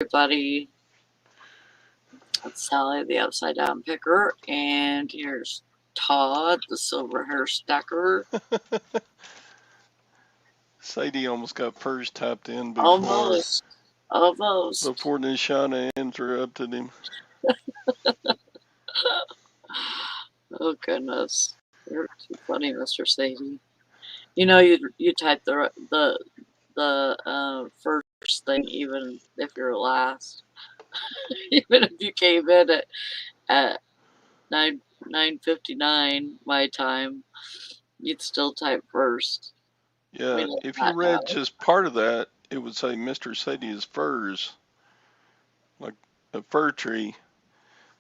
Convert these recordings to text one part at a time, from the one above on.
everybody. It's Sally, the upside down picker, and here's Todd, the silver hair stacker. Sadie almost got first tapped in Almost. before Nishana interrupted him. Oh goodness, you're too funny, Mr. Sadie. You know you type the first thing even if you're last, even if you came in at 9:59 my time, you'd still type first. Yeah, if you read just part of that, it would say Mr. Sadie is furs, like a fir tree.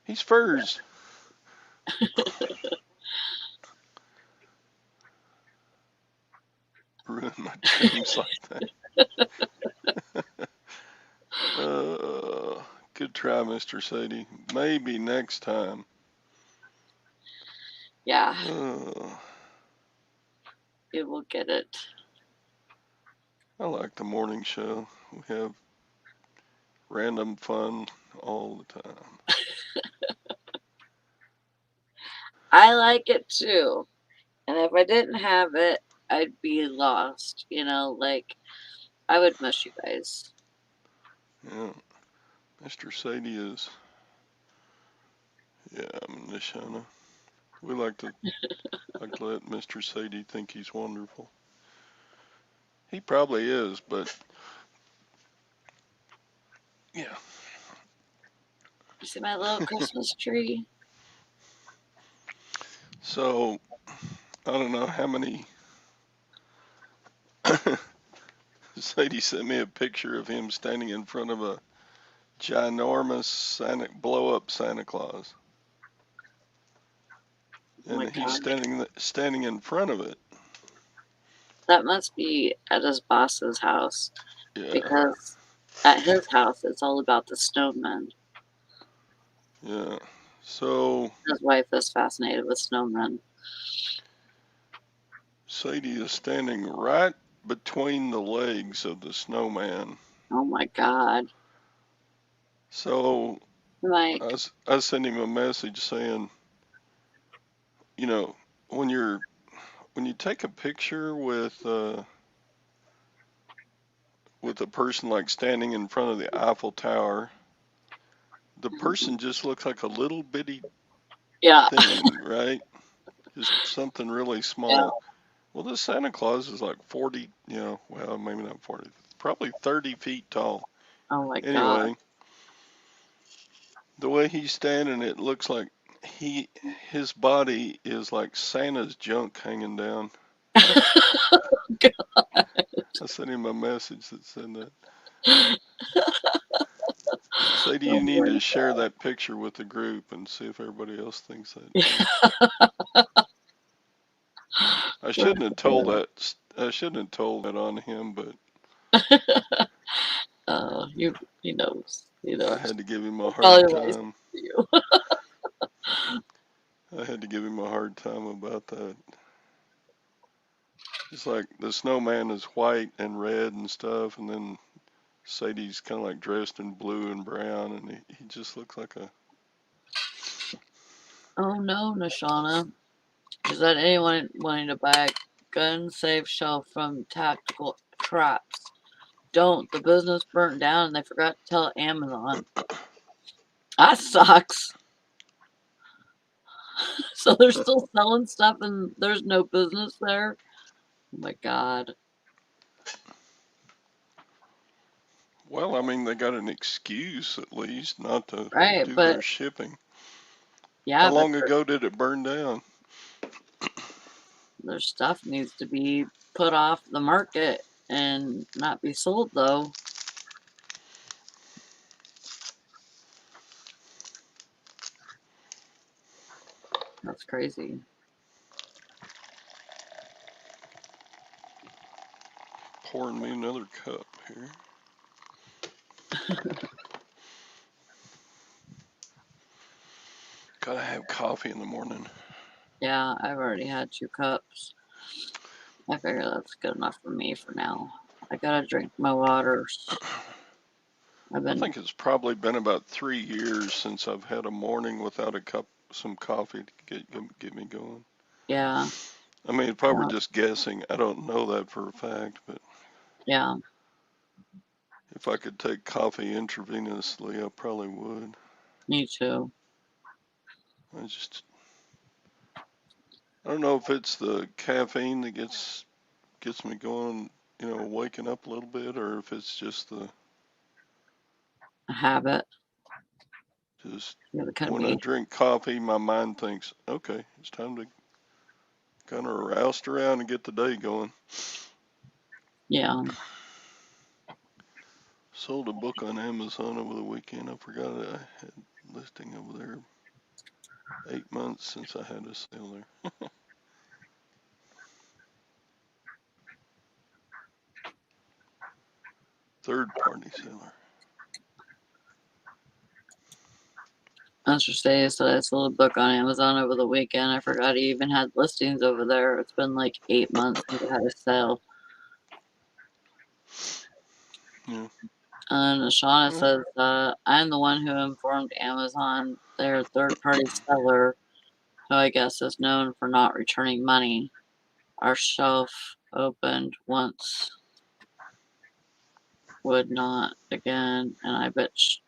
He's furs. Ruin my dreams like that. Good try, Mr. Sadie. Maybe next time. Yeah. It will get it. I like the morning show. We have random fun all the time. I like it too. And if I didn't have it, I'd be lost. You know, like, I would miss you guys. Yeah. Mr. Sadie is. Yeah, I'm Nishana. We like to let Mr. Sadie think he's wonderful. He probably is, but yeah. You see my little Christmas tree? So, I don't know how many. Sadie sent me a picture of him standing in front of a ginormous blow-up Santa Claus. And he's standing in front of it. That must be at his boss's house. Yeah. Because at his house, it's all about the snowmen. Yeah. So. His wife is fascinated with snowmen. Sadie is standing right between the legs of the snowman. Oh my God. So Like, I sent him a message saying, you know, when you take a picture with a person like standing in front of the Eiffel Tower, the person just looks like a little bitty thing, right? Just something really small. Yeah. Well, this Santa Claus is like 40, well, maybe not 40, probably 30 feet tall. Oh my God. Anyway, the way he's standing, it looks like his body is like Santa's junk hanging down. God. I sent him a message that said that. Sadie, you need to share that picture with the group and see if everybody else thinks that. I shouldn't have told that. I shouldn't have told that on him, but he knows. I had to give him a hard time. I had to give him a hard time about that. It's like the snowman is white and red and stuff, and then Sadie's kind of like dressed in blue and brown, and he just looks like a. Oh no, Nishana. Is that anyone wanting to buy a gun safe shelf from Tactical Traps? Don't. The business burnt down and they forgot to tell Amazon. That sucks. So they're still selling stuff and there's no business there? Oh my God. Well, I mean, they got an excuse at least not to do their shipping. Yeah. How long ago did it burn down? Their stuff needs to be put off the market and not be sold, though. That's crazy. Pouring me another cup here. Gotta have coffee in the morning. Yeah, I've already had 2 cups. I figure that's good enough for me for now. I gotta drink my waters. I think it's probably been about 3 years since I've had a morning without some coffee to get me going. Yeah. I mean, if I were just guessing, I don't know that for a fact, but yeah. if I could take coffee intravenously, I probably would. Me too. I don't know if it's the caffeine that gets me going, waking up a little bit, or if it's just A habit. just It could when be. I drink coffee, my mind thinks, okay, it's time to kind of roust around and get the day going. Yeah. Sold a book on Amazon over the weekend. I forgot I had listing over there. 8 months since I had a sale there. Third party seller. Mr. Say said I sold a book on Amazon over the weekend. I forgot he even had listings over there. It's been like 8 months since I had a sale. Yeah. And Shauna says, I'm the one who informed Amazon, their third-party seller, who I guess is known for not returning money. Our shelf opened once, would not again, and I bitched.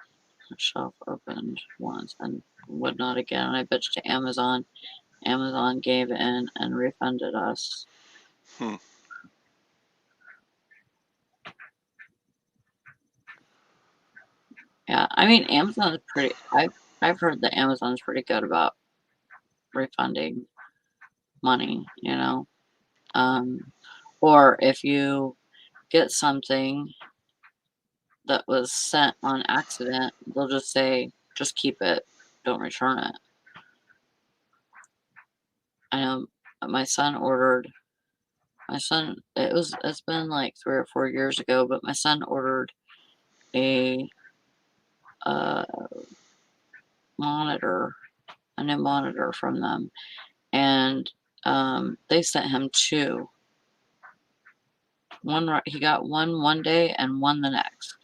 Our shelf opened once and would not again, and I bitched to Amazon. Amazon gave in and refunded us. Yeah, I mean, Amazon is pretty. I've heard that Amazon's pretty good about refunding money. Or if you get something that was sent on accident, they'll just say, just keep it, don't return it. I know my son ordered. It's been like 3 or 4 years ago, but my son ordered a monitor, a new monitor from them, and they sent him 2. He got one day and one the next.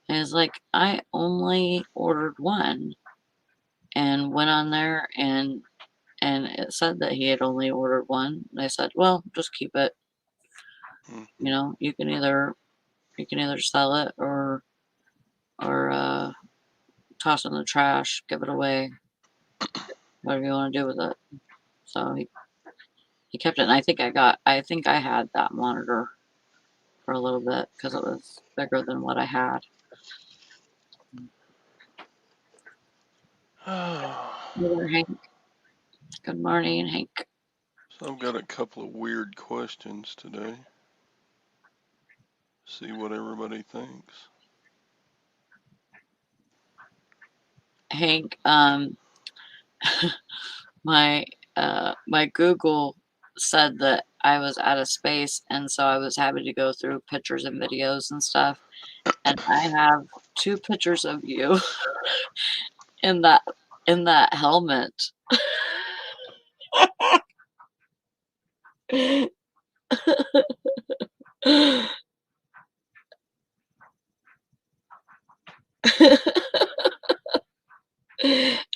And it's like, I only ordered one, and went on there and it said that he had only ordered one. And I said, well, just keep it. You can either sell it or toss it in the trash, give it away, whatever you want to do with it. So he kept it, and I think I had that monitor for a little bit because it was bigger than what I had. Hank. Good morning, Hank. So I've got a couple of weird questions today. See what everybody thinks. Hank, my Google said that I was out of space, and so I was having to go through pictures and videos and stuff. And I have 2 pictures of you in that helmet.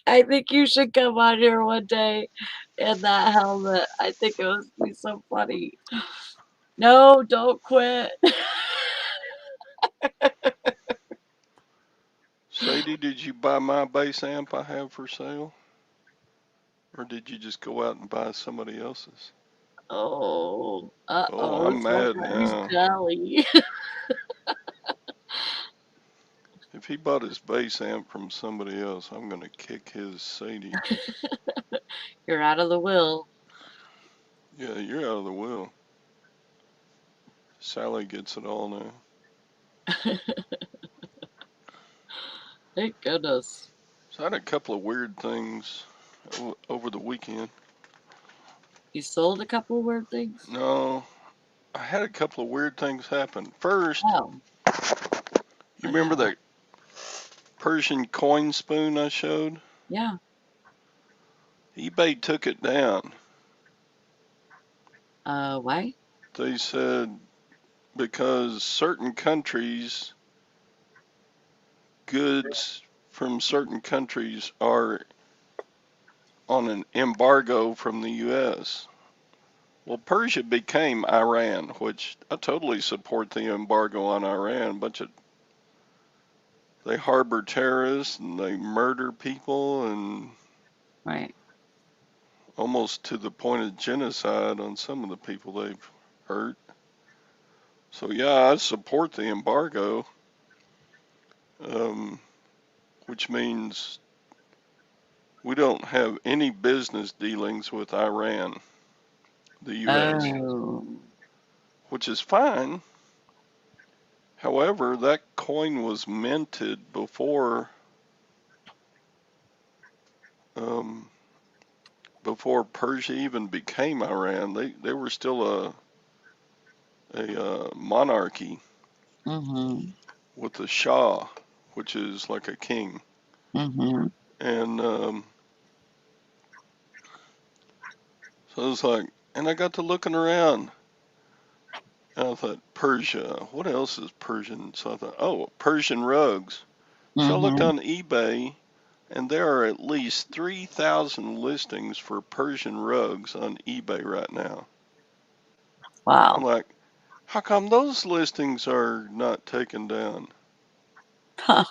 I think you should come on here one day in that helmet. I think it would be so funny. No, don't quit. Sadie, did you buy my bass amp I have for sale? Or did you just go out and buy somebody else's? Oh, Oh, I'm mad now. jelly. If he bought his bass amp from somebody else, I'm going to kick his Sadie. You're out of the will. Yeah, you're out of the will. Sally gets it all now. Thank goodness. So I had a couple of weird things over the weekend. You sold a couple weird things? No, I had a couple of weird things happen. First, you remember that Persian coin spoon I showed? Yeah. eBay took it down. Why? They said because certain countries goods from certain countries are on an embargo from the U.S. Well, Persia became Iran, which I totally support the embargo on Iran. They harbor terrorists and they murder people and Right. almost to the point of genocide on some of the people they've hurt. So yeah, I support the embargo, which means we don't have any business dealings with Iran, the U.S., Oh. which is fine. However, that coin was minted um, before Persia even became Iran. They were still a monarchy Mm-hmm. with a Shah, which is like a king. Mm-hmm. And so it's like, and I got to looking around. And I thought, Persia, what else is Persian? So I thought, oh, Persian rugs. So I looked Mm-hmm. on eBay, and there are at least 3,000 listings for Persian rugs on eBay right now. I'm Wow. like, how come those listings are not taken down? Huh.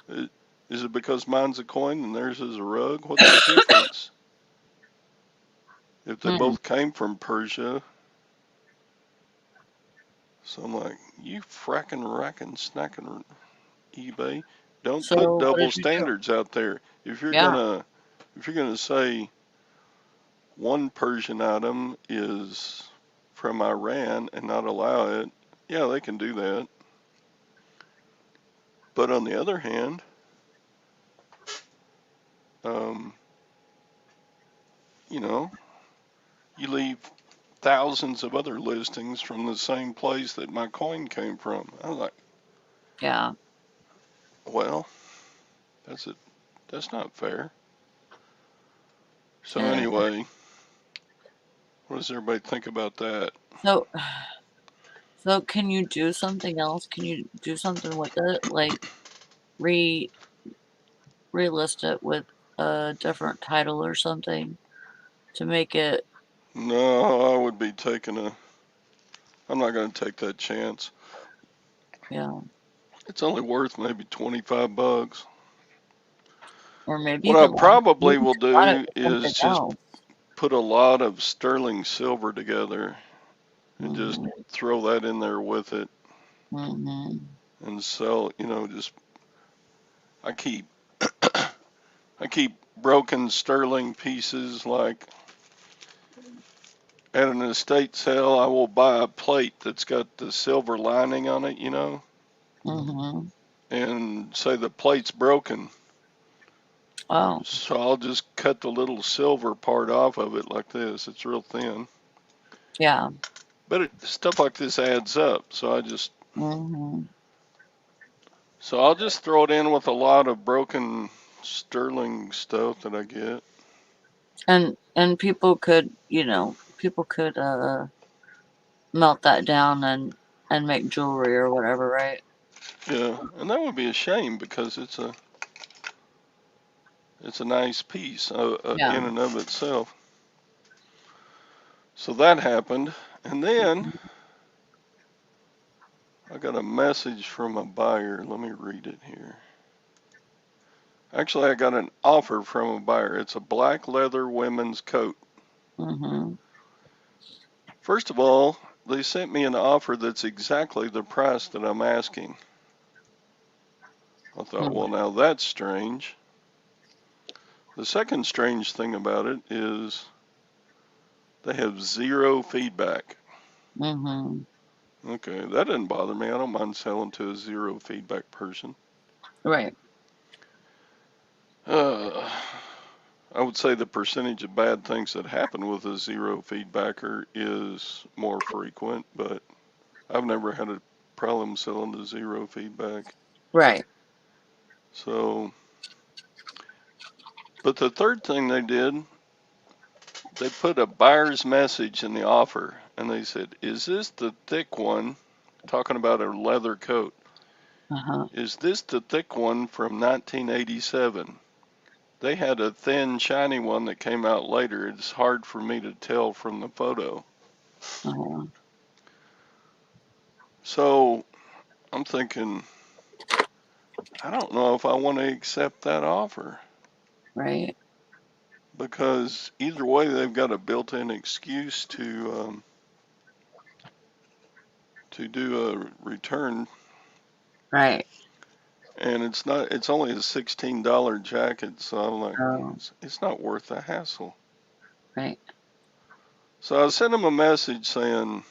Is it because mine's a coin and theirs is a rug? What's the difference? If they Hmm. both came from Persia. So I'm like, you fracking, racking, snacking eBay. Don't put So what double did you do? standards out there. Yeah. If you're gonna say one Persian item is from Iran and not allow it, yeah, they can do that. But on the other hand, um, you know, you leave thousands of other listings from the same place that my coin came from. I was like, Yeah. well, that's it. That's not fair. So Uh, anyway, what does everybody think about that? so so can you do something else? Can you do something with it? Like re relist it with a different title or something to make it, No, I would be taking a. I'm not going to take that chance. yeah. It's only worth maybe $25. Or maybe What you I could line probably maybe you will could line it do with something is just else. put a lot of sterling silver together and just Mm-hmm. throw that in there with it Mm-hmm. and sell. Just I keep I keep broken sterling pieces. Like at an estate sale, I will buy a plate that's got the silver lining on it. Mm-hmm. And say the plate's broken. Oh, So I'll just cut the little silver part off of it like this. It's real thin. yeah. But stuff like this adds up. Mm-hmm. So I'll just throw it in with a lot of broken sterling stuff that I get. And people could melt that down and make jewelry or whatever, right? Yeah, and that would be a shame because it's a nice piece Yeah. in and of itself. So that happened, and then I got a message from a buyer. Let me read it here. Actually, I got an offer from a buyer. It's a black leather women's coat. Mm-hmm. First of all, they sent me an offer that's exactly the price that I'm asking. I thought, well, now that's strange. The second strange thing about it is they have zero feedback. Mm-hmm. Okay, that didn't bother me. I don't mind selling to a zero feedback person. Right. Uh, I would say the percentage of bad things that happen with a zero feedbacker is more frequent, but I've never had a problem selling to zero feedback. Right. So, but the third thing they did, they put a buyer's message in the offer and they said, is this the thick one? Talking about a leather coat. Is this the thick one from 1987? They had a thin, shiny one that came out later. It's hard for me to tell from the photo. So I'm thinking, I don't know if I want to accept that offer. Right. Because either way, they've got a built-in excuse to do a return. Right. And it's only a $16 jacket, so I'm like, Oh, it's not worth the hassle. right. So I sent him a message saying,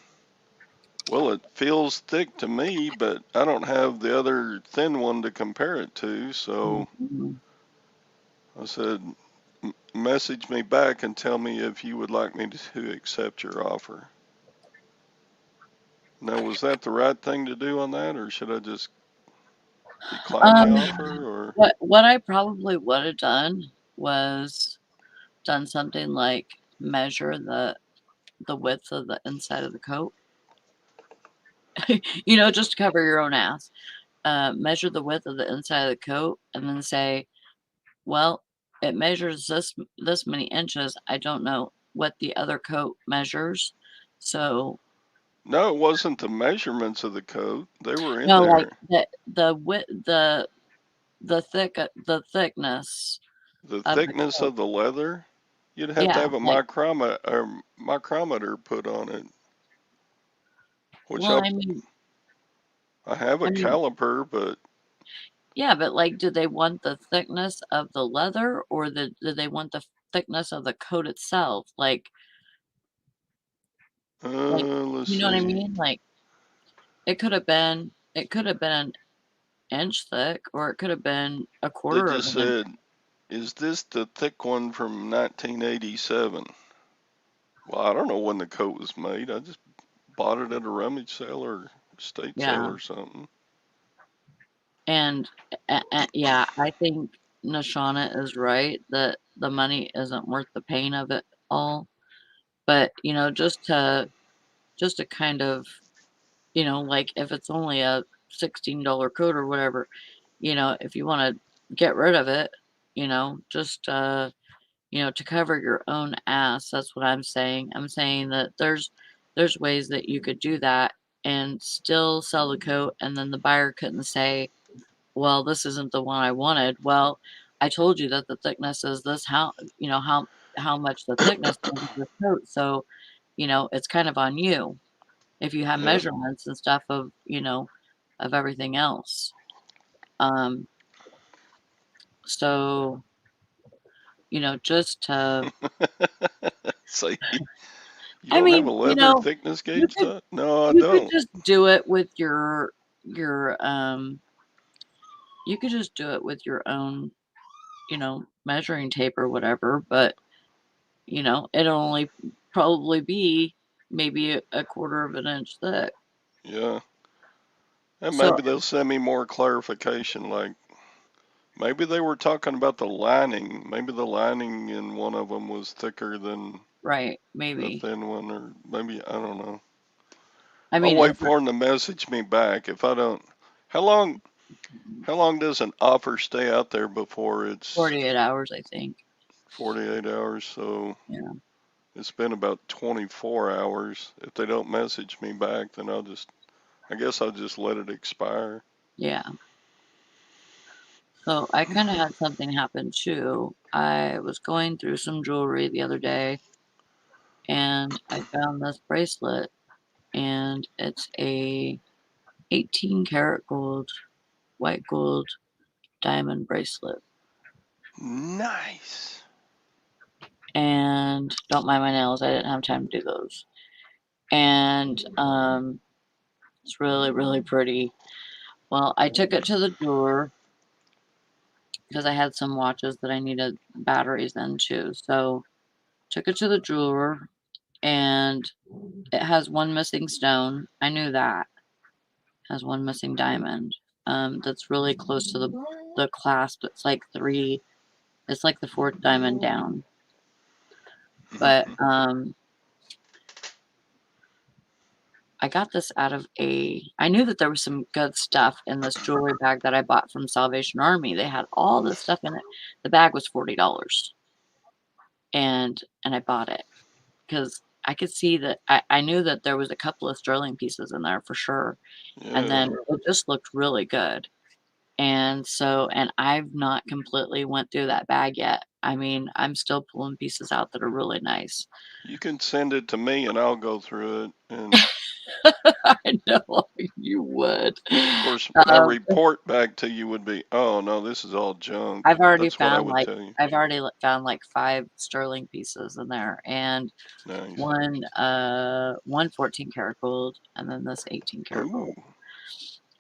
well, it feels thick to me, but I don't have the other thin one to compare it to. So Mm-hmm. I said, message me back and tell me if you would like me to accept your offer. Now, was that the right thing to do on that, or should I just decline the offer? Or What I probably would have done was done something like measure the width of the inside of the coat. Just to cover your own ass. Measure the width of the inside of the coat and then say, well, it measures this many inches. I don't know what the other coat measures. So no, it wasn't the measurements of the coat. They were in no, like there. the width, the thickness The of the thickness coat. of the leather, you'd have to Yeah, have a like, micrometer put on it. Which well, I mean, I have a I mean, caliper, but yeah, but like, do they want the thickness of the leather or do they want the thickness of the coat itself? Like, let's you know what I see. mean? Like, it could have been an inch thick, or it could have been a They quarter of just an inch. said, is this the thick one from 1987? Well, I don't know when the coat was made. I just bought it at a rummage sale or estate sale Yeah, or something. and yeah, I think Nashana is right that the money isn't worth the pain of it all. But just to kind of, like if it's only a $16 coat or whatever, if you want to get rid of it, just to cover your own ass. That's what I'm saying. I'm saying that there's ways that you could do that and still sell the coat, and then the buyer couldn't say, well, this isn't the one I wanted. Well, I told you that the thickness is this, how much the thickness is of this coat. So, it's kind of on you if you have Yeah. measurements and stuff of everything else. Um, so, just to, See, you I don't have a mean, leather thickness you gauge, could though? No, I you could don't. just do it with your you could just do it with your own, measuring tape or whatever, but it'll only probably be maybe a quarter of an inch thick. Yeah. And So, maybe they'll send me more clarification. Like maybe they were talking about the lining. Maybe the lining in one of them was thicker than right, the maybe. thin one, or maybe I don't know. I I'll mean, wait for them to message me back. If I don't, how long? How long does an offer stay out there before it's 48 hours, I think. 48 hours? So Yeah. it's been about 24 hours. If they don't message me back, then I guess I'll just let it expire. Yeah. So I kind of had something happen too. I was going through some jewelry the other day and I found this bracelet, and it's a 18 karat gold, white gold diamond bracelet. Nice. And don't mind my nails, I didn't have time to do those. And it's really, really pretty. Well, I took it to the jeweler because I had some watches that I needed batteries in too. So took it to the jeweler, and it has one missing stone. I knew that. It has one missing diamond. That's really close to the clasp. It's like the fourth diamond down. But I got this out of I knew that there was some good stuff in this jewelry bag that I bought from Salvation Army. They had all this stuff in it. The bag was $40, and I bought it because I could see that I knew that there was a couple of sterling pieces in there for sure, and Yeah. then it just looked really good. And so and I've not completely went through that bag yet. I mean, I'm still pulling pieces out that are really nice. You can send it to me and I'll go through it. And I know you would. of course, my report back to you would be, oh no, this is all junk. I've already That's what I found would tell you. I've already found like 5 sterling pieces in there, and Nice. one 14 karat gold, and then this 18 karat gold. Ooh.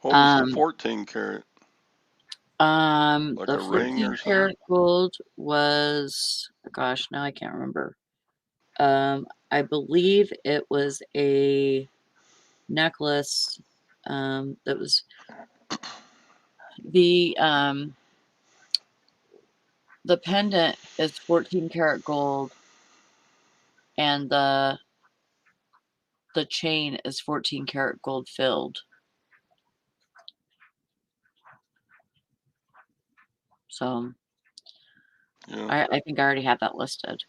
What was the 14 karat? Like The a ring 14 or something? karat gold was, gosh, now I can't remember. I believe it was a necklace, that was the pendant is 14 karat gold, and the chain is 14 karat gold filled. So Yeah. I think I already have that listed.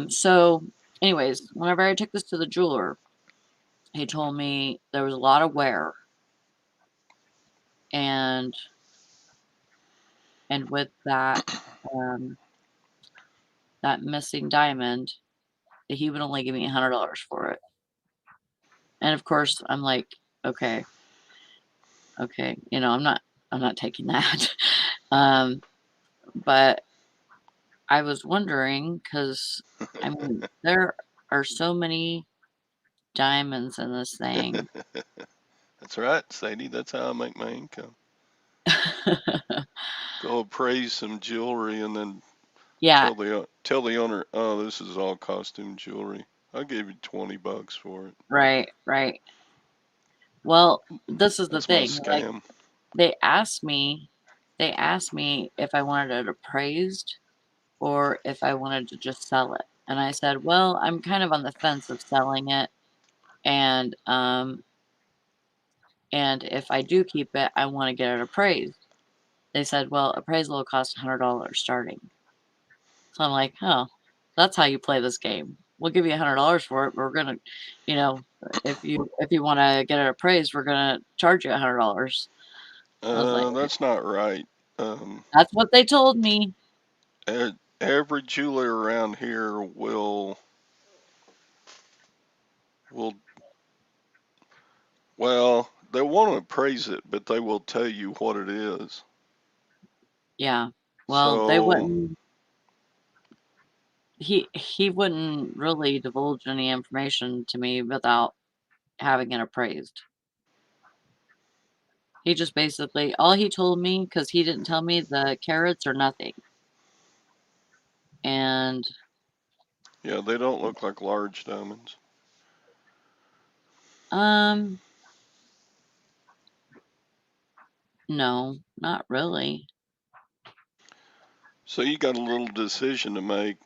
So anyways, whenever I took this to the jeweler, he told me there was a lot of wear, and with that that missing diamond, he would only give me $100 for it. And of course, I'm like, okay, you know, I'm not taking that. But I was wondering because I mean, there are so many diamonds in this thing. That's right, Sadie. That's how I make my income. Go appraise some jewelry and then Yeah, tell the owner, oh, this is all costume jewelry. I'll give you $20 for it. right. Well, this is the That's my thing. Like scam. they asked me if I wanted it appraised or if I wanted to just sell it. And I said, well, I'm kind of on the fence of selling it, and if I do keep it, I want to get it appraised. They said, well, appraisal will cost $100 starting. So I'm like, oh, that's how you play this game. We'll give you $100 for it. We're gonna, you know, if you want to get it appraised, we're gonna charge you $100. I was like, That's not right. that's what they told me. Every jeweler around here well, they want to appraise it, but they will tell you what it is. Yeah. Well, they So, wouldn't. He wouldn't really divulge any information to me without having it appraised. He just basically all he told me, because he didn't tell me the carats or nothing. And yeah, they don't look like large diamonds. no, not really. So you got a little decision to make.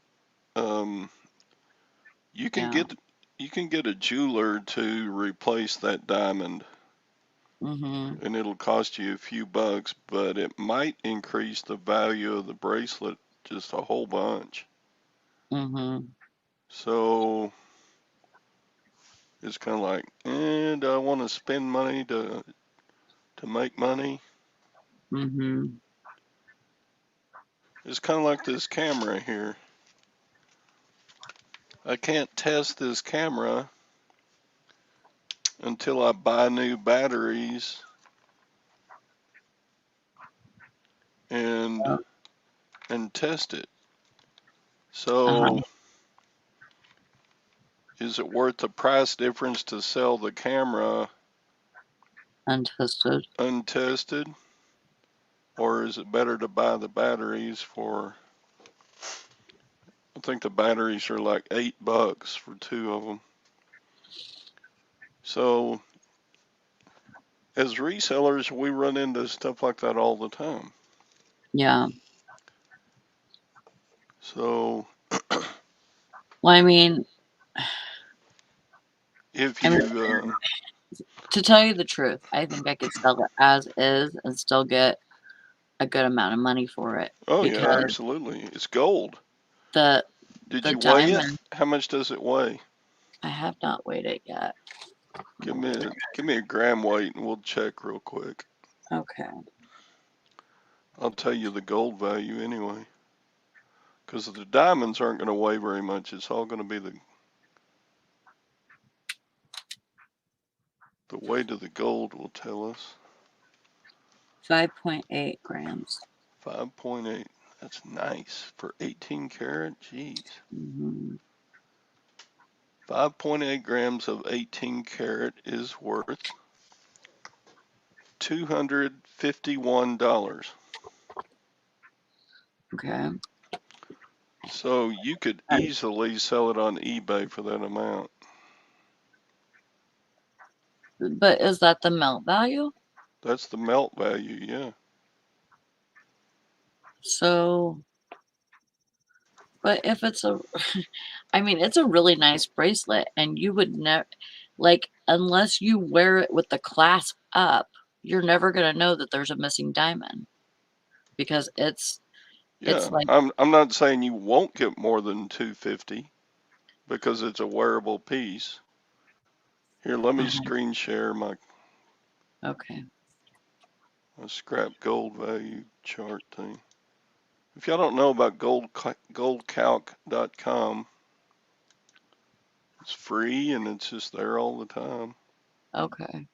Um, you can Yeah. get a jeweler to replace that diamond, Mhm. and it'll cost you a few bucks, but it might increase the value of the bracelet just a whole bunch. Mhm. So it's kind of like, do I want to spend money to make money? Mhm. It's kind of like this camera here. I can't test this camera until I buy new batteries and test it. Uh-huh. So is it worth the price difference to sell the camera Untested. untested, or is it better to buy the batteries for? I think the batteries are like $8 for 2 of them. So as resellers, we run into stuff like that all the time. Yeah. So Well, I mean, if I mean, you, to tell you the truth, I think I could sell it as is and still get a good amount of money for it oh yeah, because absolutely. It's gold. the Did the you weigh it? diamond, How much does it weigh? I have not weighed it yet. Give me a gram weight and we'll check real quick. Okay. I'll tell you the gold value anyway. Because the diamonds aren't going to weigh very much. It's all going to be the weight of the gold will tell us. 5.8 grams. 5.8. That's nice for 18 karat. Jeez. Mm-hmm. 5.8 grams of 18 karat is worth $251. Okay. So you could easily sell it on eBay for that amount. But is that the melt value? That's the melt value, yeah. So, but if it's a, I mean, it's a really nice bracelet, and you would never, like, unless you wear it with the clasp up, you're never gonna know that there's a missing diamond because it's Yeah, like, I'm not saying you won't get more than 250 because it's a wearable piece. Here, let me screen share my okay. scrap gold value chart thing. If y'all don't know about goldcalc.com, it's free and it's just there all the time. Okay.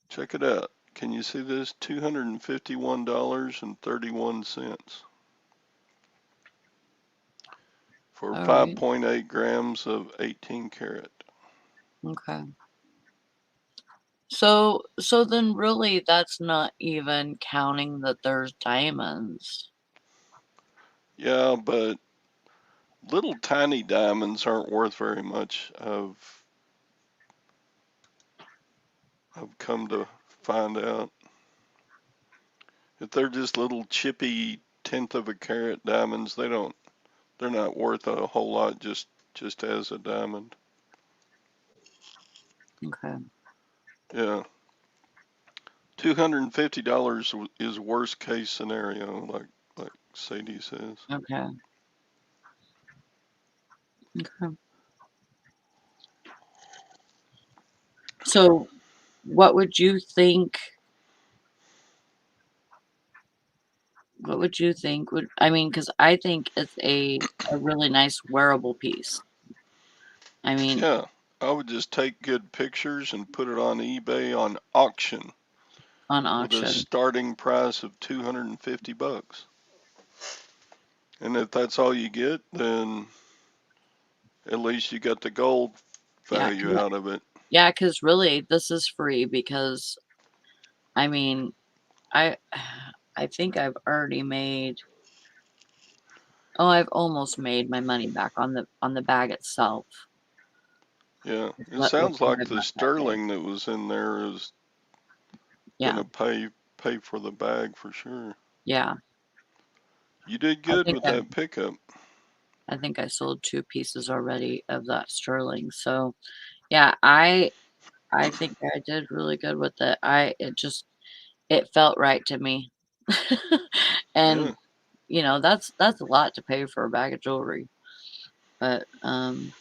Check it out. Can you see this? $251.31 for All right. 5.8 grams of 18 karat. Okay. So then really that's not even counting that there's diamonds. Yeah, but little tiny diamonds aren't worth very much. I've come to find out. If they're just little chippy tenth of a carat diamonds, they're not worth a whole lot just as a diamond. Okay. Yeah. $250 is worst case scenario, like Sadie says. Okay. Okay. So what would you think? What would you think would, I mean, because I think it's a really nice wearable piece. I mean, Yeah. I would just take good pictures and put it on eBay on auction on with a auction. starting price of $250. And if that's all you get, then at least you got the gold Yeah, value out of it. yeah, because really this is free because I mean, I I think I've already made, oh, I've almost made my money back on the bag itself. Yeah. It What sounds what I like the got that day. sterling that was in there is Yeah, gonna pay for the bag for sure. yeah. You did I good think with that pickup. I think I sold 2 pieces already of that sterling. So, yeah, I think I did really good with it. It just it felt right to me. Yeah. And, that's a lot to pay for a bag of jewelry. But, and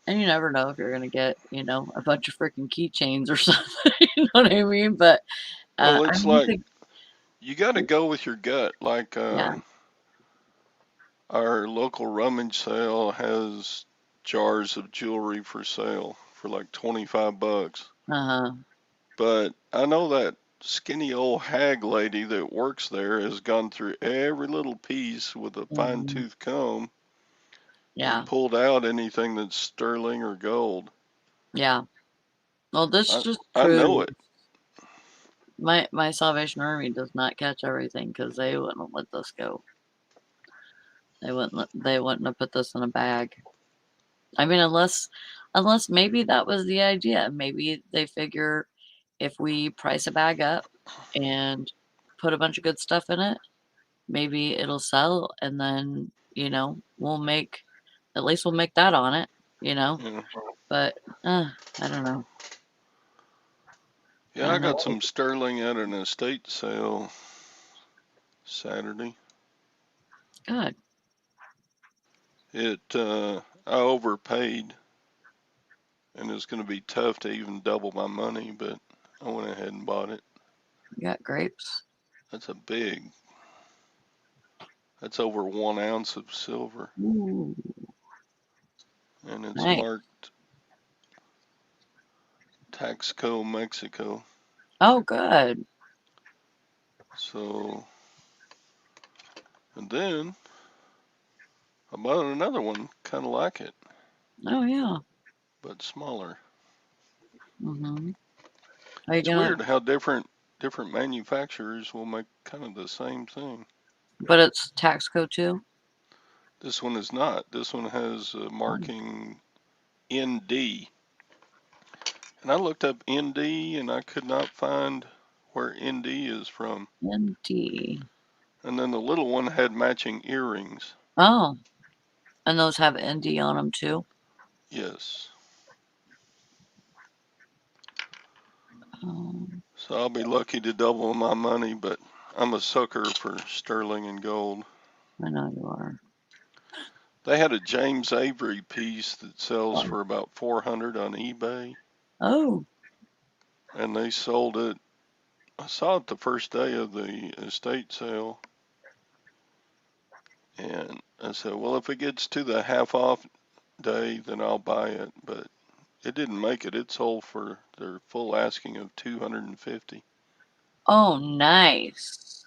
you never know if you're gonna get, a bunch of freaking keychains or something, you know what I mean? But, Well, I it's mean, like you got to go with your gut. Like yeah, our local rummage sale has jars of jewelry for sale for like 25 bucks. uh-huh, But I know that skinny old hag lady that works there has gone through every little piece with a fine mhm, tooth comb and yeah, pulled out anything that's sterling or gold. yeah. Well, this I just I know proves it. my Salvation Army does not catch everything because they wouldn't let this go. They wouldn't have put this in a bag. I mean, unless maybe that was the idea. Maybe they figure if we price a bag up and put a bunch of good stuff in it, maybe it'll sell and then, we'll make at least we'll make that on it, you know? Yeah. but I don't know. Yeah, I got some sterling at an estate sale Saturday. Good. I overpaid, and it's going to be tough to even double my money, but I went ahead and bought it. You got grapes? That's that's over 1 ounce of silver. Ooh. And it's Nice. marked Taxco, Mexico. Oh, good. So, and then I bought another one, kind of like it, Oh, yeah. but smaller. Mm-hmm. It's weird how different manufacturers will make kind of the same thing. But it's Taxco too? This one is not. This one has marking ND. And I looked up ND and I could not find where ND is from. ND. And then the little one had matching earrings. Oh. And those have ND on them too? Yes. Um, So I'll be lucky to double my money, but I'm a sucker for sterling and gold. I know you are. They had a James Avery piece that sells for about $400 on eBay. Oh. And they sold it. I saw it the first day of the estate sale. And I said, well, if it gets to the half off day, then I'll buy it. But it didn't make it. It sold for their full asking of $250. Oh, nice.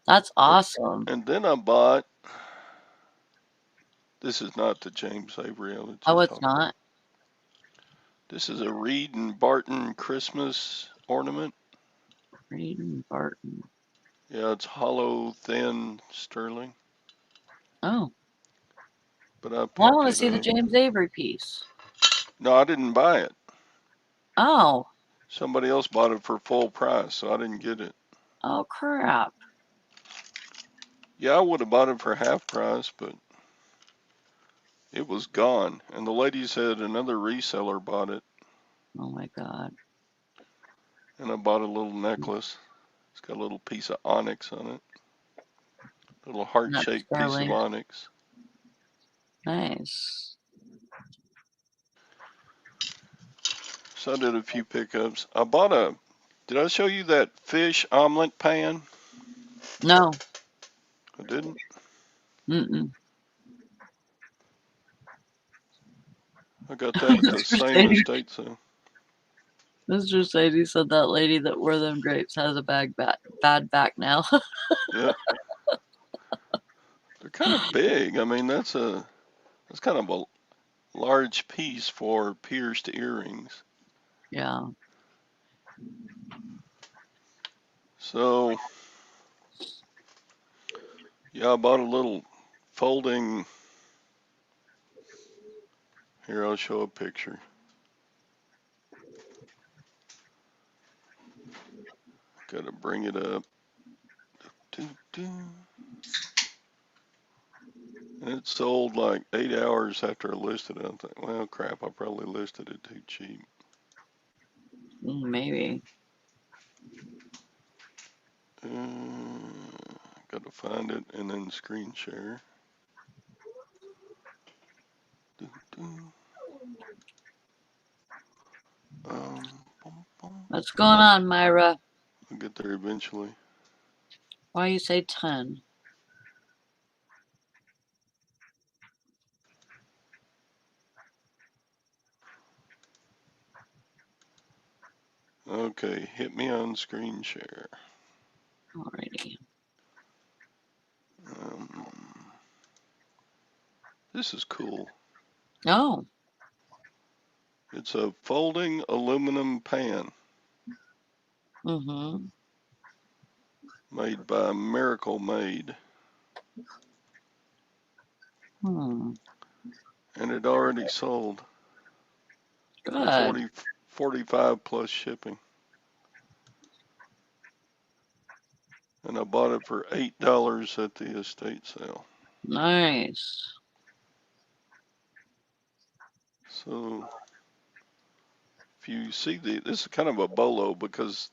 That's awesome. And then I bought, this is not the James Avery I was Oh, just it's talking about. not? This is a Reed and Barton Christmas ornament. Reed and Barton. Yeah, it's hollow, thin sterling. Oh. But I Well, I picked want to it see the up. James Avery piece. No, I didn't buy it. Oh. Somebody else bought it for full price, so I didn't get it. Oh, crap. Yeah, I would have bought it for half price, but it was gone. And the lady said another reseller bought it. Oh, my God. And I bought a little necklace. It's got a little piece of onyx on it. A little heart-shaped piece of onyx. Nice. So I did a few pickups. I bought did I show you that fish omelet pan? No. I didn't? Mm-mm. I got that at the same estate sale. Mr. Sadie said that lady that wore them drapes has a bad back now. Yep. They're kind of big. I mean, that's kind of a large piece for pierced earrings. Yeah. So, yeah, I bought a little folding. Here, I'll show a picture. Got to bring it up. And it sold like 8 hours after I listed it. I thought, well, crap, I probably listed it too cheap. Maybe. Got to find it and then screen share. What's going on, Myra? I'll get there eventually. Why you say 10? Okay, hit me on screen share. Alrighty. This is cool. Oh. It's a folding aluminum pan. Mm-hmm. Made by Miracle Made. And it already sold. Good. For 45 plus shipping. And I bought it for $8 at the estate sale. Nice. So if you see this is kind of a bolo because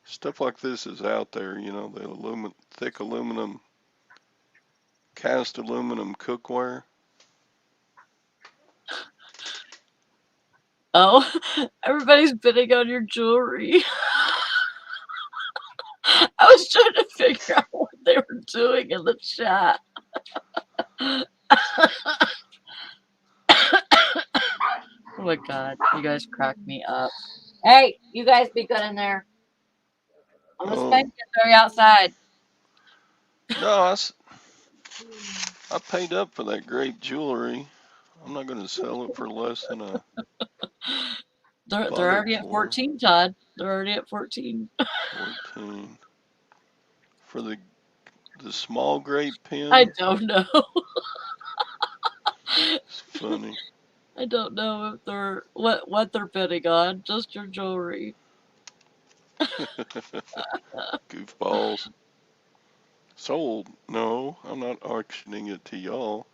stuff like this is out there, you know, the thick aluminum, cast aluminum cookware. Oh, everybody's bidding on your jewelry. I was trying to figure out what they were doing in the chat. Oh my god, you guys crack me up. Hey, you guys be good in there. I'm gonna spank you throw you outside. No, I paid up for that great jewelry. I'm not going to sell it for less than a. They're already at 14, Todd. They're already at 14. 14 for the small grape pen. I don't know. It's funny. I don't know if they're what they're bidding on. Just your jewelry. Goofballs. Sold? No, I'm not auctioning it to y'all.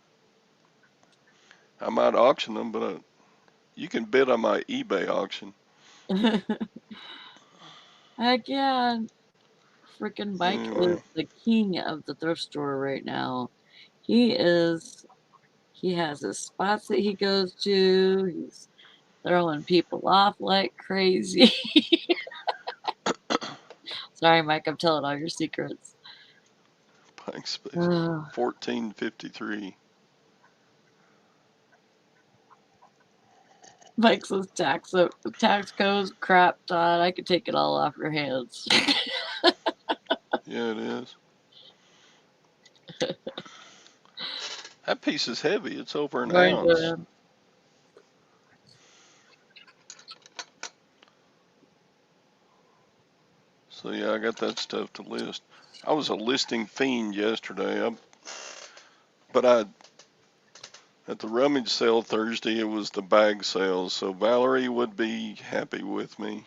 I might auction them, but you can bid on my eBay auction. Heck yeah. Freaking Mike is the king of the thrift store right now. He has his spots that he goes to. He's throwing people off like crazy. Sorry, Mike, I'm telling all your secrets. Blank space. 1453. Mike says tax codes, crap, Todd. I could take it all off your hands. Yeah, it is. That piece is heavy. It's over an ounce. So yeah, I got that stuff to list. I was a listing fiend yesterday. At the rummage sale Thursday, it was the bag sales, so Valerie would be happy with me.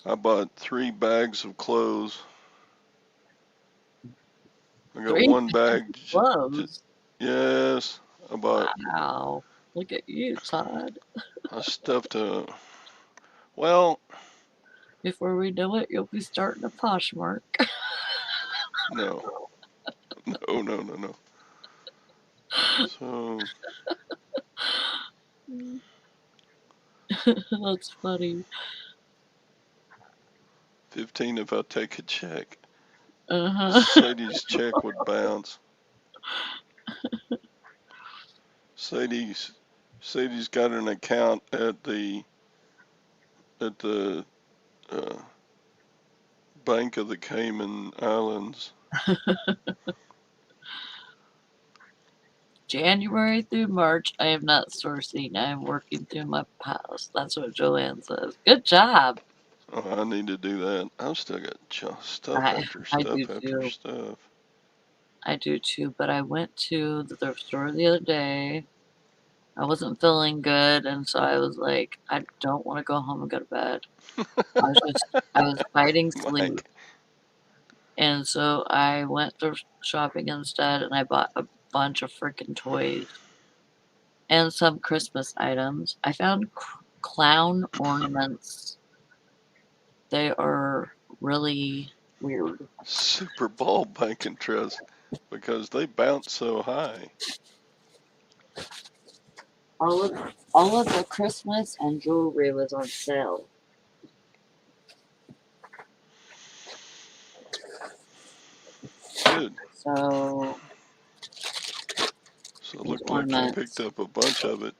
I bought 3 bags of clothes. I got 1 bag. Clothes? Yes, I bought. Wow, look at you, Todd. I stuffed a. Well. Before we know it, you'll be starting a Poshmark. No. No. So. That's funny. 15 if I take a check. Uh-huh. Sadie's check would bounce. Sadie's got an account at the Bank of the Cayman Islands. January through March, I am not sourcing. I am working through my piles. That's what Joanne says. Good job. Oh, I need to do that. I've still got stuff after stuff. I do too, but I went to the thrift store the other day. I wasn't feeling good, and so I was like, I don't want to go home and go to bed. I was fighting sleep. And so I went thrift shopping instead, and I bought a bunch of freaking toys and some Christmas items. I found clown ornaments. They are really weird. Super Bowl banking trust because they bounce so high. All of the Christmas and jewelry was on sale. Good. So it looked like you picked up a bunch of it.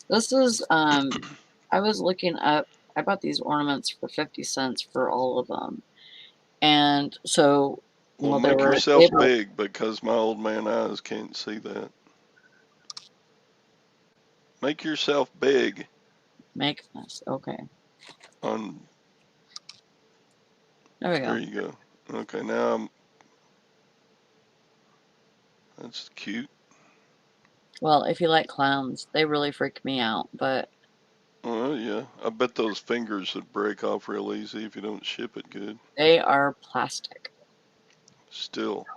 This is I was looking up. I bought these ornaments for 50 cents for all of them, and so well, make yourself big because my old man eyes can't see that. Make yourself big. Make this okay. There we go. There you go. Okay, now that's cute. Well, if you like clowns, they really freak me out, but. Oh, yeah. I bet those fingers would break off real easy if you don't ship it good. They are plastic. Still.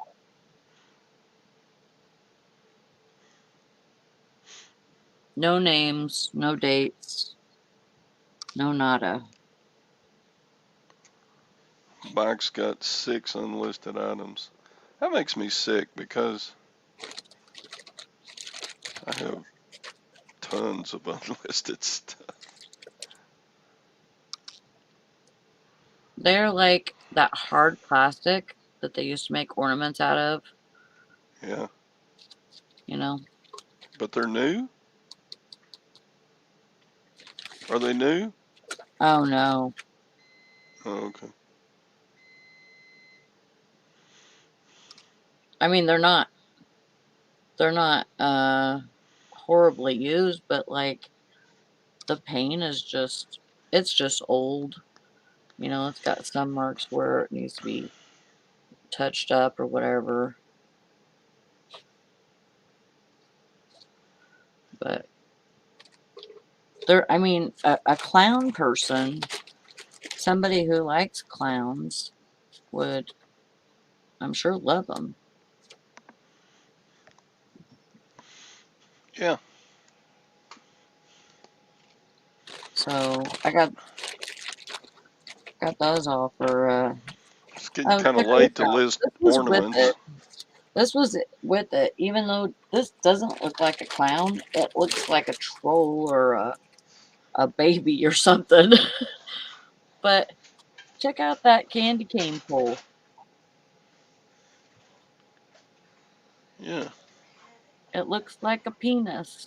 No names, no dates, no nada. Bike's got 6 unlisted items. That makes me sick because I have tons of unlisted stuff. They're like that hard plastic that they used to make ornaments out of, Yeah, you know? but they're new? Are they new? Oh no. Oh, okay. I mean, they're not horribly used, but like the paint is just, it's just old. You know, it's got some marks where it needs to be touched up or whatever. But I mean, a clown person, somebody who likes clowns would, I'm sure, love them. Yeah. So I got those all for, It's getting oh, kind of check this late to out. list This was with ornaments. it. This was with it. Even though this doesn't look like a clown, it looks like a troll or a baby or something. But check out that candy cane pole. Yeah. It looks like a penis.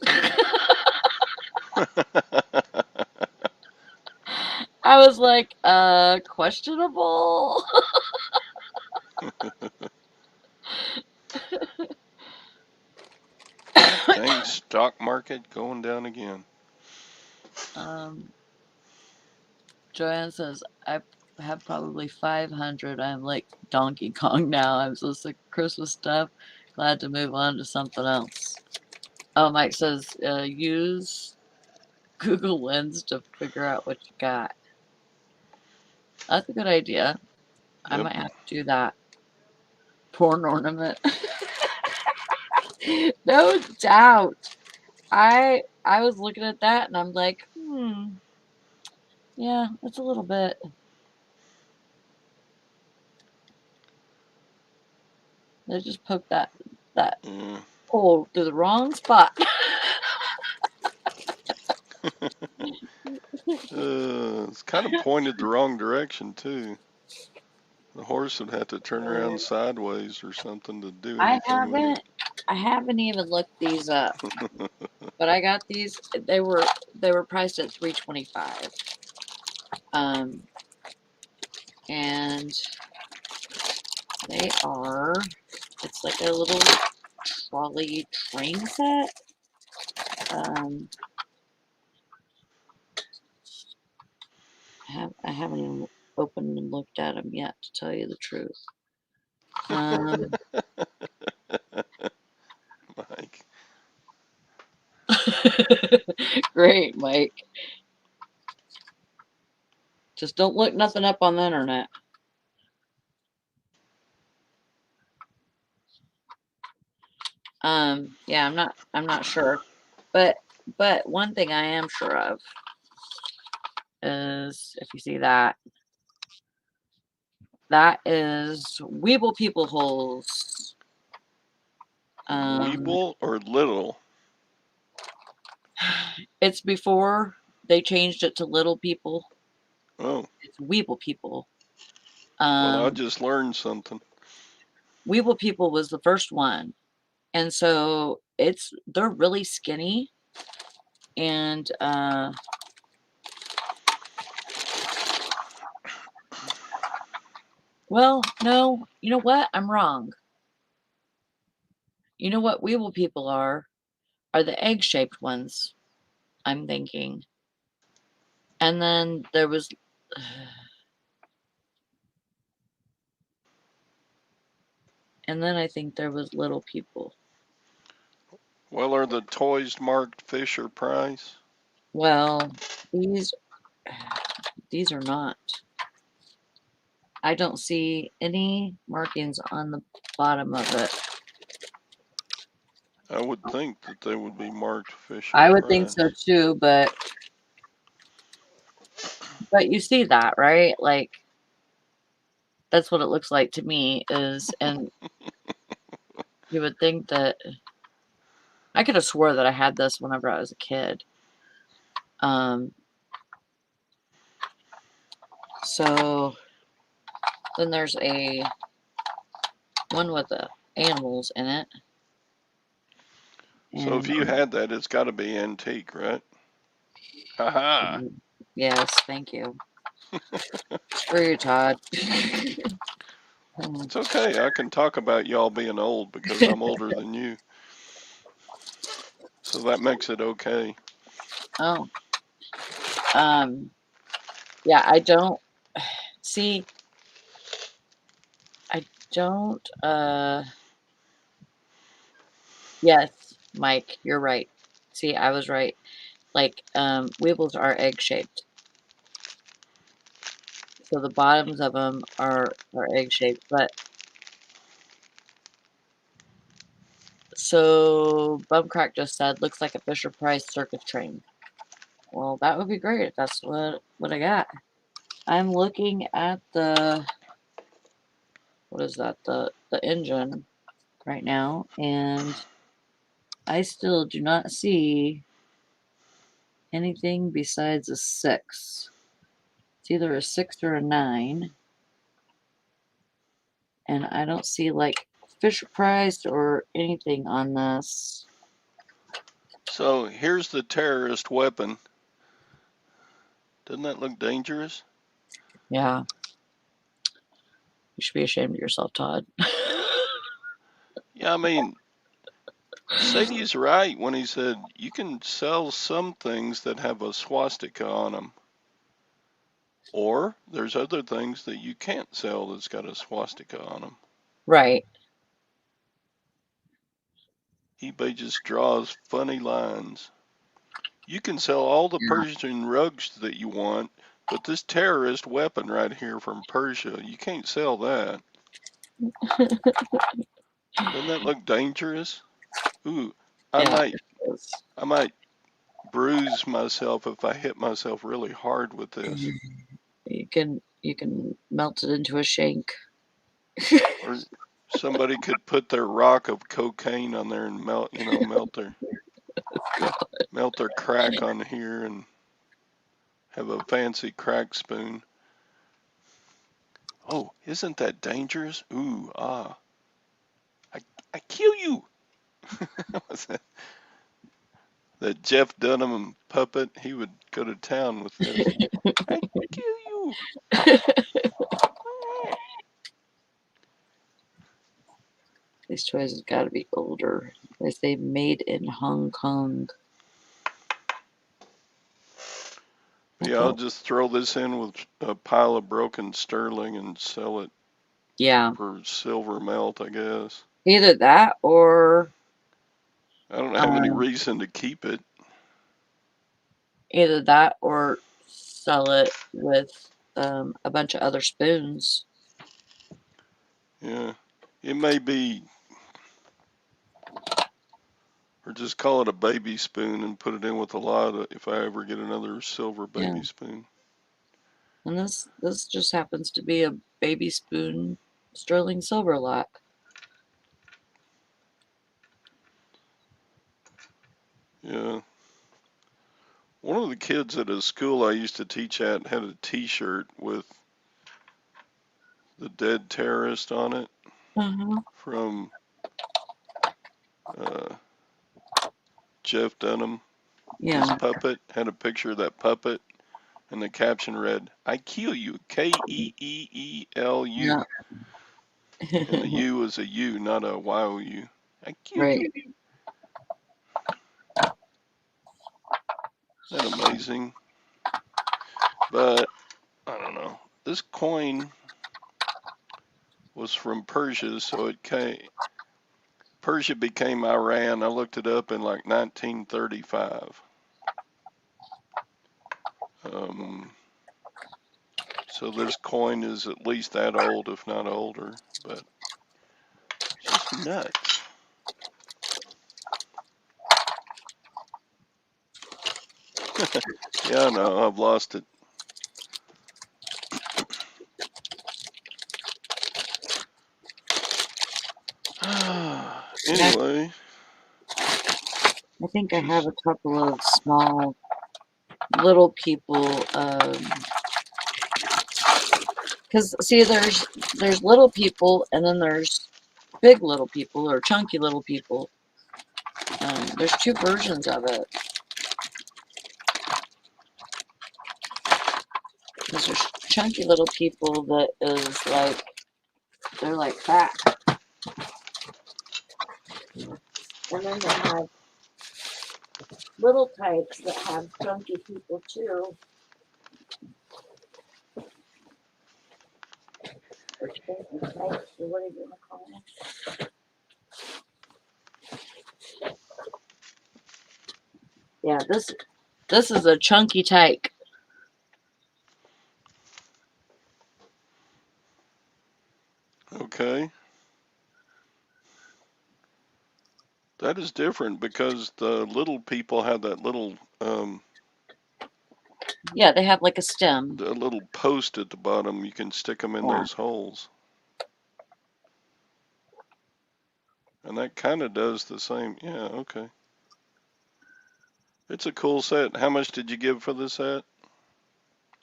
I was like, questionable. Dang, stock market going down again. Joanne says, I have probably 500. I'm like Donkey Kong now. I'm so sick of Christmas stuff. Glad to move on to something else. Oh, Mike says, use Google Lens to figure out what you got. That's a good idea. I Yep. might have to do that. Porn ornament. No doubt. I was looking at that and I'm like, yeah, it's a little bit. They just poked that Yeah. pole to the wrong spot. It's kind of pointed the wrong direction too. The horse would have to turn around sideways or something to do I anything with it. haven't even looked these up, but I got these. They were priced at $3.25. And they are. It's like a little trolley train set. Um, I haven't even opened and looked at them yet, to tell you the truth. Mike. Great, Mike. Just don't look nothing up on the internet. Yeah, I'm not sure. But one thing I am sure of is if you see that, that is Weeble People holes. Weeble or little? It's before they changed it to Little People. Oh. It's Weeble People. Well, I just learned something. Weeble People was the first one. And so they're really skinny and well, no, you know what? I'm wrong. You know what Weeble People are the egg-shaped ones, I'm thinking. And then there was and then I think there was Little People. Well, are the toys marked Fisher Price? Well, these are not. I don't see any markings on the bottom of it. I would think that they would be marked Fisher I would think Price. so too, but you see that, right? Like, that's what it looks like to me and you would think that I could have swore that I had this whenever I was a kid. So then there's a one with the animals in it. So if you had that, it's got to be antique, right? Haha. Yes, thank you. Screw you, Todd. It's okay. I can talk about y'all being old because I'm older than you. So that makes it okay. Oh. Yeah, I don't see. I don't. Yes, Mike, you're right. See, I was right. Like, weebles are egg shaped. So the bottoms of them are egg shaped, but so Bumcrack just said looks like a Fisher Price circus train. Well, that would be great if that's what I got. I'm looking at the what is that? The engine right now, and I still do not see anything besides a 6. It's either a 6 or a 9. And I don't see like Fisher Price or anything on this. So here's the terrorist weapon. Doesn't that look dangerous? Yeah. You should be ashamed of yourself, Todd. Yeah, I mean, Sadie's right when he said you can sell some things that have a swastika on them. Or there's other things that you can't sell that's got a swastika on them. Right. eBay just draws funny lines. You can sell all the Persian rugs that you want, but this terrorist weapon right here from Persia, you can't sell that. Doesn't that look dangerous? Ooh, I might bruise myself if I hit myself really hard with this. You can melt it into a shank. Or somebody could put their rock of cocaine on there and melt their crack on here and have a fancy crack spoon. Oh, isn't that dangerous? Ooh, ah. I kill you. What's that? That Jeff Dunham puppet, he would go to town with this. I kill you. These toys have got to be older. They say made in Hong Kong. Yeah, I'll just throw this in with a pile of broken sterling and sell it. Yeah. For silver melt, I guess. Either that or I don't have any reason to keep it. Either that or sell it with a bunch of other spoons. Yeah, it may be, or just call it a baby spoon and put it in with a lot of, if I ever get another silver baby spoon. And this just happens to be a baby spoon sterling silver lot. Yeah. One of the kids at a school I used to teach at had a T-shirt with the dead terrorist on it from Jeff Dunham. Yeah. His puppet had a picture of that puppet, and the caption read, "I kill you, Keeelu." Yeah. And the U is a U, not a YOU. I kill you. Isn't that amazing? But I don't know. This coin was from Persia, so Persia became Iran. I looked it up in like 1935. So this coin is at least that old, if not older, but it's just nuts. Yeah, no, I've lost it. Anyway. I think I have a couple of small little people, because see, there's little people, and then there's big little people or chunky little people. There's two versions of it. There's chunky little people that is like, they're like fat. And then they have little types that have chunky people too. Or chunky types, or whatever you want to call them. Yeah, this is a chunky tyke. Okay. That is different because the little people have that little yeah, they have like a stem. A little post at the bottom. You can stick them in those holes. And that kind of does the same. Yeah, okay. It's a cool set. How much did you give for this set?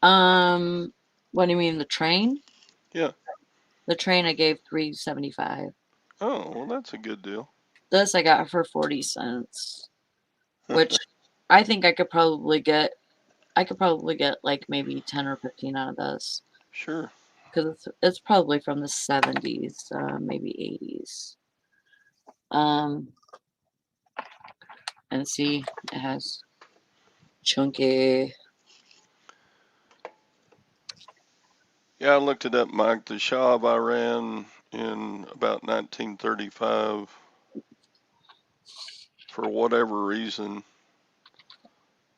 What do you mean, the train? Yeah. The train I gave $3.75. Oh, well, that's a good deal. This I got for 40 cents, which I think I could probably get. I could probably get like maybe 10 or 15 out of this. Sure. Because it's probably from the 70s, maybe 80s. And see, it has chunky. Yeah, I looked it up, Mike. The Shah of Iran in about 1935, for whatever reason,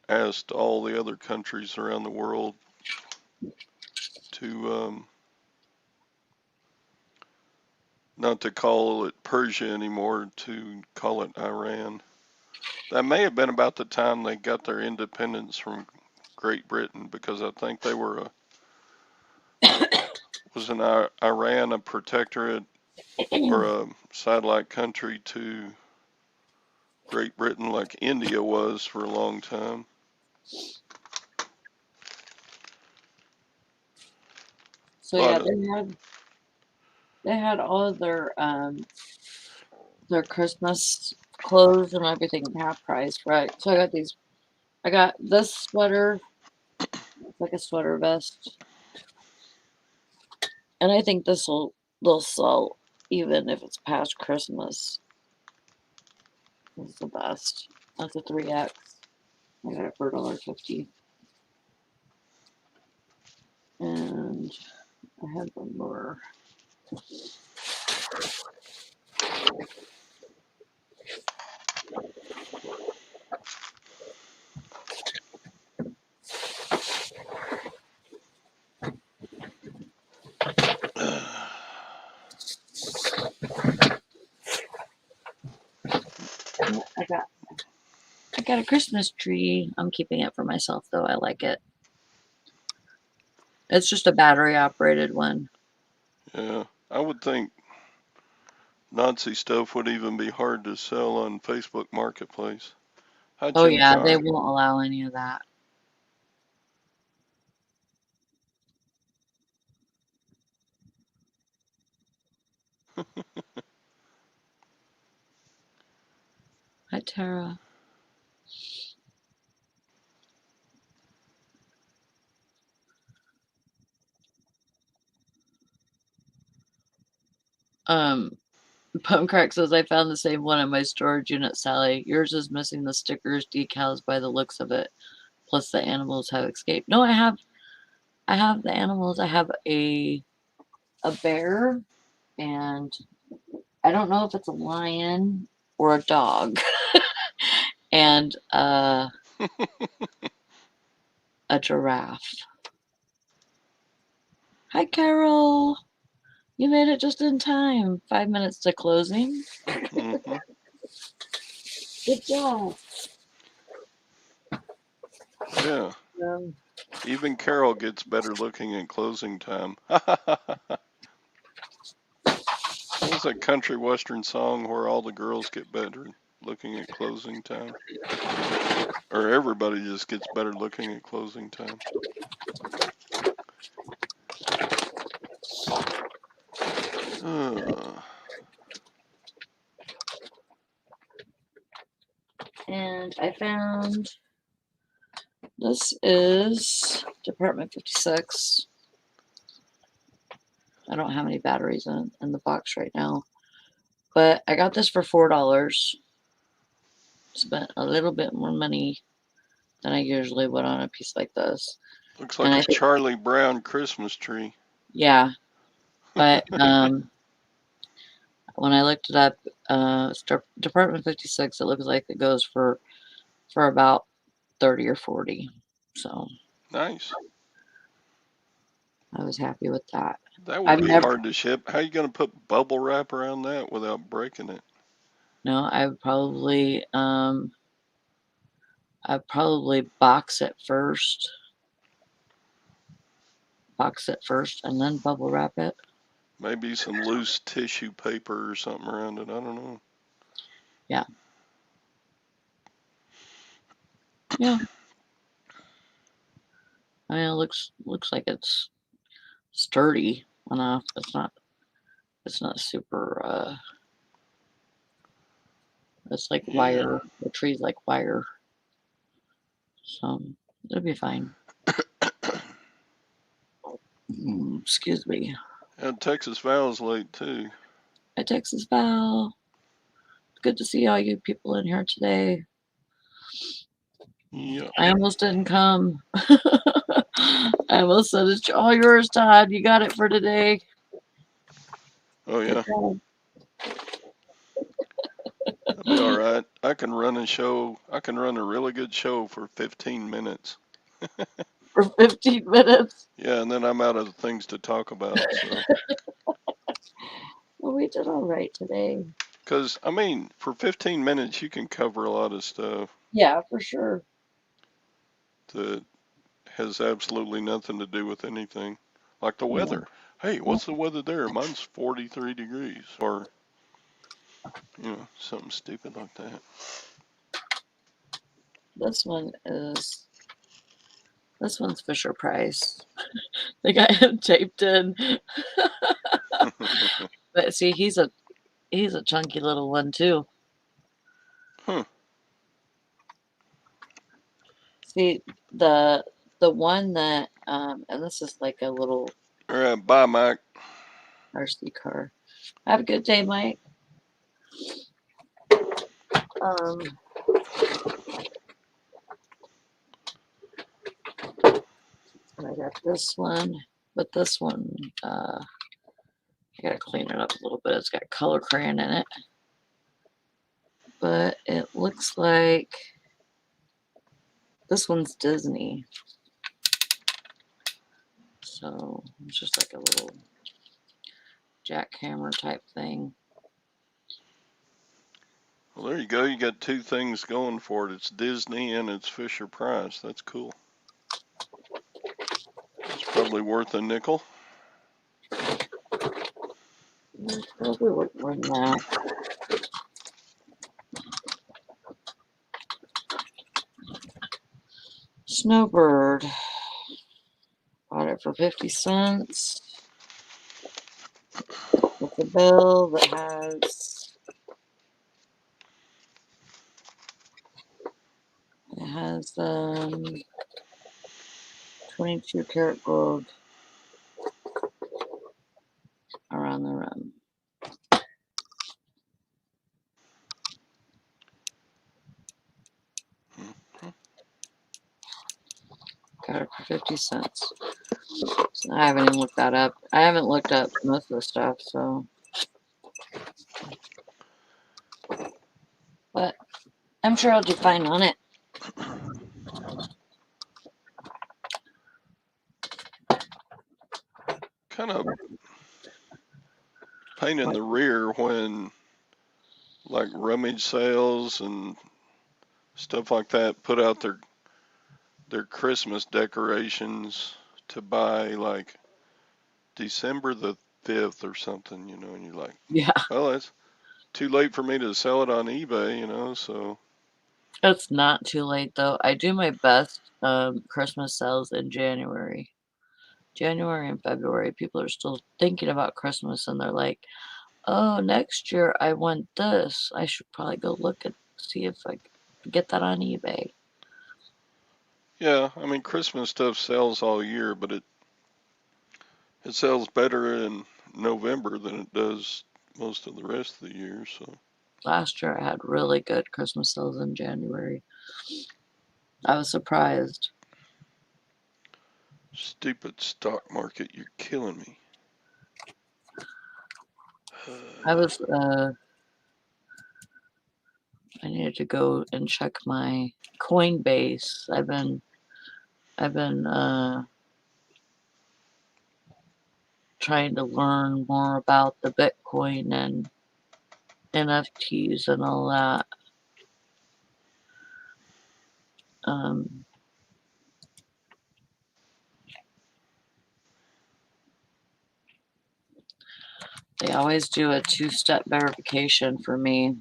asked all the other countries around the world to not to call it Persia anymore, to call it Iran. That may have been about the time they got their independence from Great Britain, because I think they were Iran a protectorate or a satellite country to Great Britain, like India was for a long time. So yeah, they had all of their Christmas clothes and everything half price, right? So I got this sweater. It's like a sweater vest. And I think they'll sell even if it's past Christmas. It's the best. That's a 3X. I got it for $1.50. And I had one more. I got a Christmas tree. I'm keeping it for myself though. I like it. It's just a battery operated one. Yeah, I would think Nazi stuff would even be hard to sell on Facebook Marketplace. Hi, Oh Jim yeah, they John. won't allow any of that. Hi Tara. Crack says I found the same one in my storage unit, Sally. Yours is missing the stickers, decals by the looks of it. Plus the animals have escaped. No, I have the animals. I have a bear, and I don't know if it's a lion or a dog. And a giraffe. Hi Carol. You made it just in time. 5 minutes to closing. Mm-hmm. Good job. Yeah. Even Carol gets better looking at closing time. What was that country western song where all the girls get better looking at closing time? Or everybody just gets better looking at closing time? And I found this is Department 56. I don't have any batteries in the box right now, but I got this for $4. Spent a little bit more money than I usually would on a piece like this. Looks like a Charlie Brown Christmas tree. Yeah, but when I looked it up, Department 56, it looks like it goes for about 30 or 40. So nice. I was happy with that. That would be hard to ship. How are you going to put bubble wrap around that without breaking it? No, I would probably box it first. Box it first and then bubble wrap it. Maybe some loose tissue paper or something around it. I don't know. Yeah. Yeah. I mean, it looks like it's sturdy enough. It's not super. It's like wire. The tree's like wire, so it'll be fine. Excuse me. And Texas Val's late too. Hi, Texas Val. Good to see all you people in here today. Yeah. I almost didn't come. I almost said it's all yours, Todd. You got it for today. Oh yeah. That'll be all right. I can run a show. I can run a really good show for 15 minutes. For 15 minutes? Yeah, and then I'm out of things to talk about. So. Well, we did all right today. Because, I mean, for 15 minutes, you can cover a lot of stuff. Yeah, for sure. That has absolutely nothing to do with anything. Like the weather. Hey, what's the weather there? Mine's 43 degrees. Or, something stupid like that. This one's Fisher Price. They got him taped in. But see, he's a chunky little one too. Huh. See, the one that and this is like a little. All right, bye, Mike. RC car. Have a good day, Mike. I got this one, but this one, I gotta clean it up a little bit. It's got color crayon in it, but it looks like this one's Disney. So it's just like a little jackhammer type thing. Well, there you go. You got two things going for it. It's Disney and it's Fisher Price. That's cool. It's probably worth a nickel. It's probably worth more than that. Snowbird. Bought it for 50 cents. It's a bill that has 22 karat gold around the rim. Got it for 50 cents. So I haven't even looked that up. I haven't looked up most of the stuff, so. But I'm sure I'll do fine on it. Kind of pain in the rear when like rummage sales and stuff like that put out their their Christmas decorations to buy like December the 5th or something, and you're like, Yeah, well, it's too late for me to sell it on eBay, so. it's not too late though. I do my best Christmas sales in January. January and February, people are still thinking about Christmas and they're like, "Oh, next year I want this. I should probably go look at see if I can get that on eBay." Yeah, I mean, Christmas stuff sells all year, but it sells better in November than it does most of the rest of the year, so. Last year I had really good Christmas sales in January. I was surprised. Stupid stock market, you're killing me. I was I needed to go and check my Coinbase. I've been trying to learn more about the Bitcoin and NFTs and all that. Um, they always do a two-step verification for me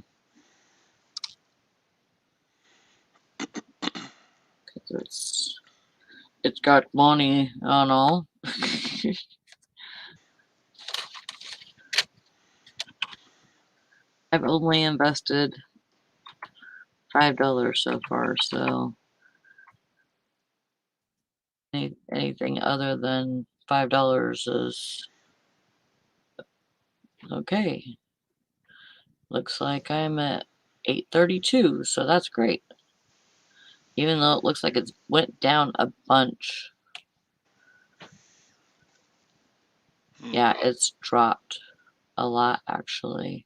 because it's got money and all. I've only invested $5 so far, so anything other than $5 is okay. Looks like I'm at 832, so that's great. Even though it looks like it's went down a bunch. Yeah, it's dropped a lot actually.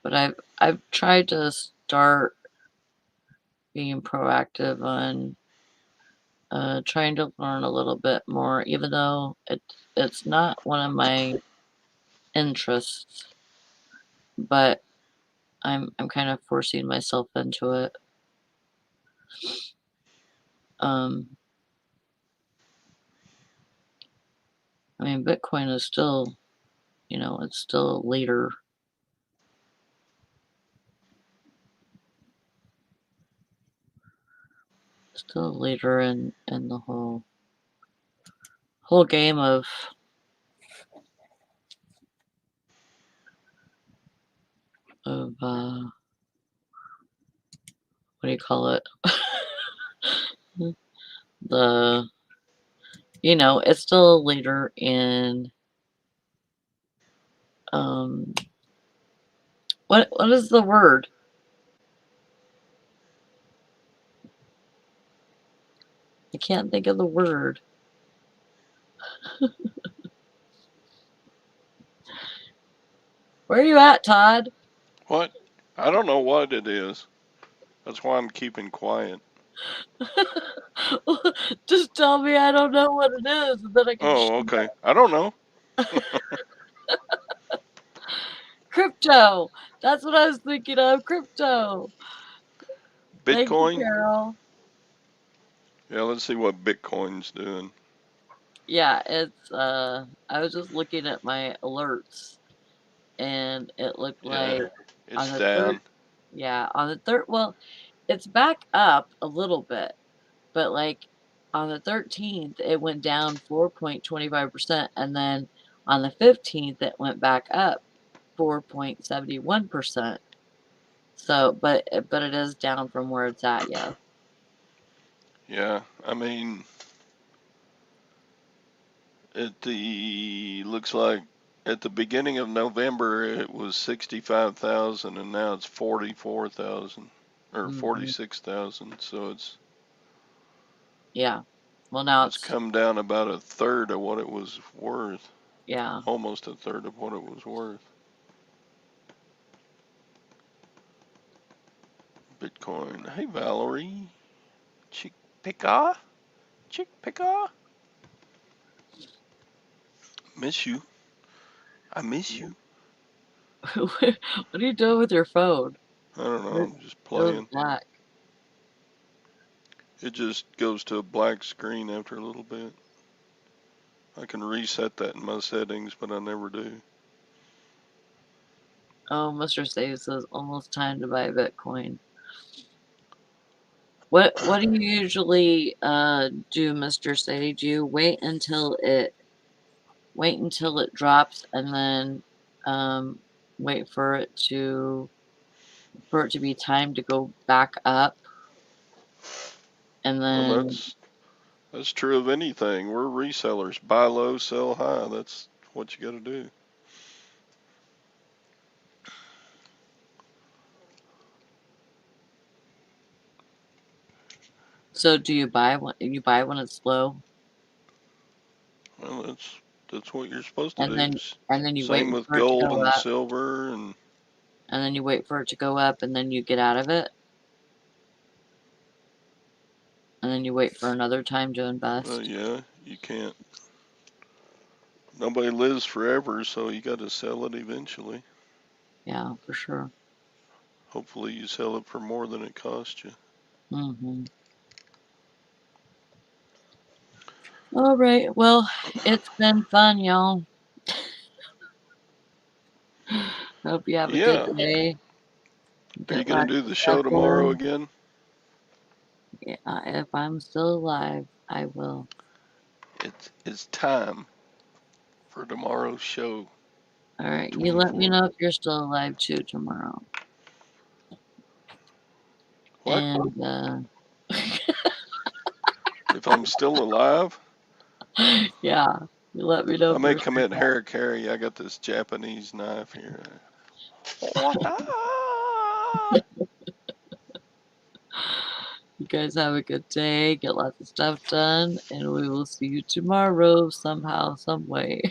But I've tried to start being proactive on trying to learn a little bit more, even though it's not one of my interests, but I'm kind of forcing myself into it. Um, I mean, Bitcoin is still, it's still a leader. Still a leader in the whole game of what do you call it? the it's still a leader in um what is the word? I can't think of the word. Where are you at, Todd? What? I don't know what it is. That's why I'm keeping quiet. Just tell me I don't know what it is, and then I can Oh, okay. I don't know. Crypto. That's what I was thinking of. Crypto. Thank you, Bitcoin? Carol. Yeah, let's see what Bitcoin's doing. Yeah, it's I was just looking at my alerts and it looked Yeah, like on it's the third down. on the third well, it's back up a little bit, but like on the 13th it went down 4.25% and then on the 15th it went back up 4.71%. So, but it is down from where it's at, yes. Yeah, I mean, looks like at the beginning of November it was 65,000 and now it's 44,000 or Hmm. 46,000. So Yeah. Well, now it's come down about a third of what it was worth. yeah. Almost a third of what it was worth. Bitcoin. Hey Valerie. Chick picka? Chick picka? Miss you. I miss you. What are you doing with your phone? I don't know. It I'm just goes playing. black. It just goes to a black screen after a little bit. I can reset that in my settings, but I never do. Oh, Mr. Save says almost time to buy Bitcoin. What do you usually do, Mr. Say? Do you wait until it drops and then wait for it to be time to go back up? And Well, then that's true of anything. We're resellers. Buy low, sell high. That's what you got to do. so do you buy when it's low? Well, that's what you're supposed to do. And then you wait Same with for it to gold go and up. silver, and then you wait for it to go up and then you get out of it. And then you wait for another time to invest. yeah, you can't. Nobody lives forever, so you got to sell it eventually. Yeah, for sure. Hopefully, you sell it for more than it cost you. Mm-hmm. All right. Well, it's been fun, y'all. Hope you have a good day. Are you Get going lots to do of the stuff show tomorrow done. again? Yeah, if I'm still alive, I will. It's time for tomorrow's show. All right. You let me know if you're still alive too tomorrow. What? And If I'm still alive? yeah, you let me know I if may you're commit still alive. harakiri. I got this Japanese knife here. You guys have a good day. Get lots of stuff done, and we will see you tomorrow somehow, some way.